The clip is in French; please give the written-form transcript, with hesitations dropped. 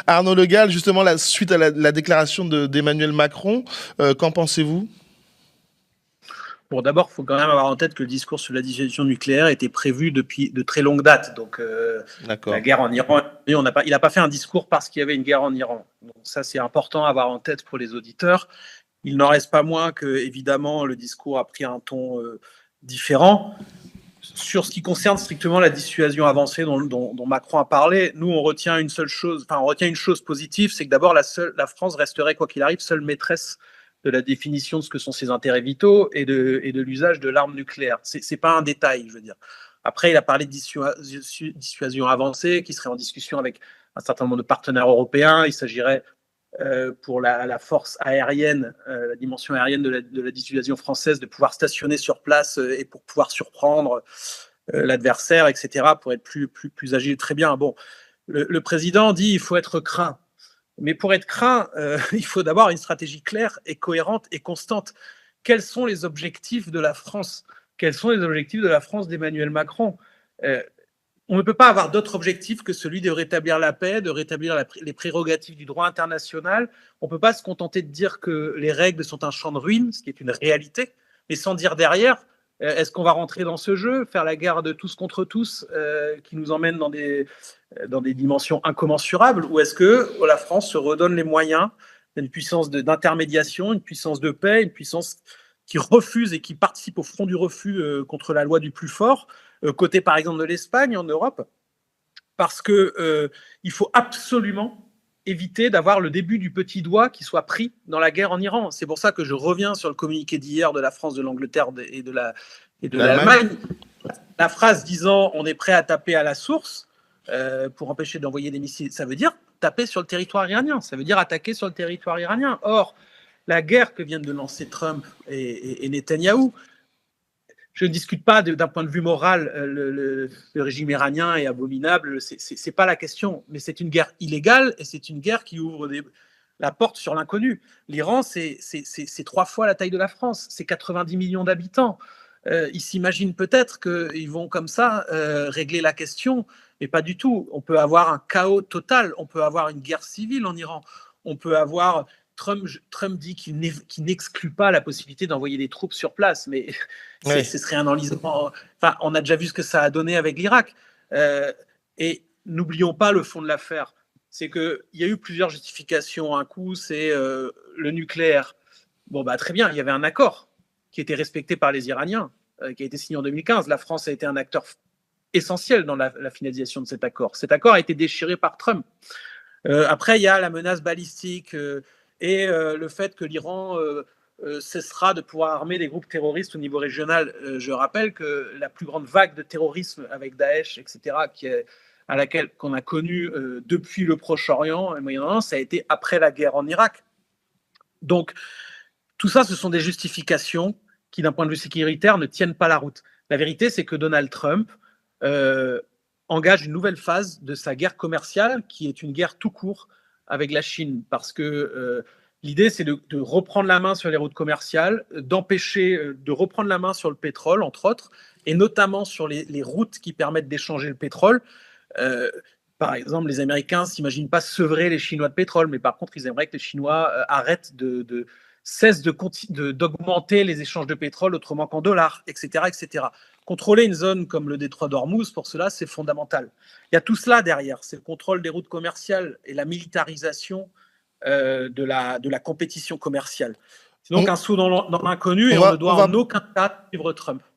Arnaud Le Gall, justement, suite à la déclaration d'Emmanuel Macron, qu'en pensez-vous? Bon, d'abord, il faut quand même avoir en tête que le discours sur la dissuasion nucléaire était prévu depuis de très longue date. Donc, la D'accord. guerre en Iran, il n'a pas fait un discours parce qu'il y avait une guerre en Iran. Donc, ça, c'est important à avoir en tête pour les auditeurs. Il n'en reste pas moins que, évidemment, le discours a pris un ton différent. Sur ce qui concerne strictement la dissuasion avancée dont Macron a parlé, nous, on retient une chose positive, c'est que d'abord, la France resterait, quoi qu'il arrive, seule maîtresse de la définition de ce que sont ses intérêts vitaux et de l'usage de l'arme nucléaire. C'est pas un détail, je veux dire. Après, il a parlé de dissuasion avancée, qui serait en discussion avec un certain nombre de partenaires européens. Il s'agirait pour la force aérienne, la dimension aérienne de la dissuasion française, de pouvoir stationner sur place et pour pouvoir surprendre l'adversaire, etc., pour être plus agile. Très bien. Bon, le président dit il faut être craint. Mais pour être craint, il faut d'abord une stratégie claire et cohérente et constante. Quels sont les objectifs de la France? Quels sont les objectifs de la France d'Emmanuel Macron? On ne peut pas avoir d'autre objectif que celui de rétablir la paix, de rétablir les prérogatives du droit international. On ne peut pas se contenter de dire que les règles sont un champ de ruines, ce qui est une réalité, mais sans dire derrière, est-ce qu'on va rentrer dans ce jeu, faire la guerre de tous contre tous, qui nous emmène dans des dimensions incommensurables, ou est-ce que la France se redonne les moyens d'une puissance d'intermédiation, une puissance de paix, une puissance qui refuse et qui participe au front du refus contre la loi du plus fort, côté par exemple de l'Espagne en Europe, parce que il faut absolument éviter d'avoir le début du petit doigt qui soit pris dans la guerre en Iran. C'est pour ça que je reviens sur le communiqué d'hier de la France, de l'Angleterre et de l'Allemagne. La phrase disant on est prêt à taper à la source pour empêcher d'envoyer des missiles, ça veut dire taper sur le territoire iranien, ça veut dire attaquer sur le territoire iranien. Or, la guerre que viennent de lancer Trump et Netanyahou, je ne discute pas d'un point de vue moral, le régime iranien est abominable, c'est pas la question, mais c'est une guerre illégale et c'est une guerre qui ouvre la porte sur l'inconnu. L'Iran, c'est 3 fois la taille de la France, c'est 90 millions d'habitants. Ils s'imaginent peut-être qu'ils vont comme ça régler la question, mais pas du tout. On peut avoir un chaos total, on peut avoir une guerre civile en Iran, on peut avoir Trump dit qu'il n'exclut pas la possibilité d'envoyer des troupes sur place, mais ce serait un enlisement. Enfin, on a déjà vu ce que ça a donné avec l'Irak. Et n'oublions pas le fond de l'affaire. C'est qu'il y a eu plusieurs justifications. Un coup, c'est le nucléaire. Bon, bah, très bien, il y avait un accord qui était respecté par les Iraniens, qui a été signé en 2015. La France a été un acteur essentiel dans la finalisation de cet accord. Cet accord a été déchiré par Trump. Après, il y a la menace balistique et le fait que l'Iran cessera de pouvoir armer des groupes terroristes au niveau régional. Je rappelle que la plus grande vague de terrorisme avec Daesh, etc., qu'on a connue depuis le Proche-Orient et le Moyen-Orient, ça a été après la guerre en Irak. Donc, tout ça, ce sont des justifications qui, d'un point de vue sécuritaire, ne tiennent pas la route. La vérité, c'est que Donald Trump engage une nouvelle phase de sa guerre commerciale, qui est une guerre tout court avec la Chine, parce que l'idée, c'est de reprendre la main sur les routes commerciales, de reprendre la main sur le pétrole, entre autres, et notamment sur les routes qui permettent d'échanger le pétrole. Par exemple, les Américains ne s'imaginent pas sevrer les Chinois de pétrole, mais par contre, ils aimeraient que les Chinois cessent d'augmenter les échanges de pétrole autrement qu'en dollars, etc., etc. Contrôler une zone comme le détroit d'Ormuz, pour cela, c'est fondamental. Il y a tout cela derrière, c'est le contrôle des routes commerciales et la militarisation de la compétition commerciale. C'est donc un saut dans l'inconnu et on ne doit en aucun cas suivre Trump.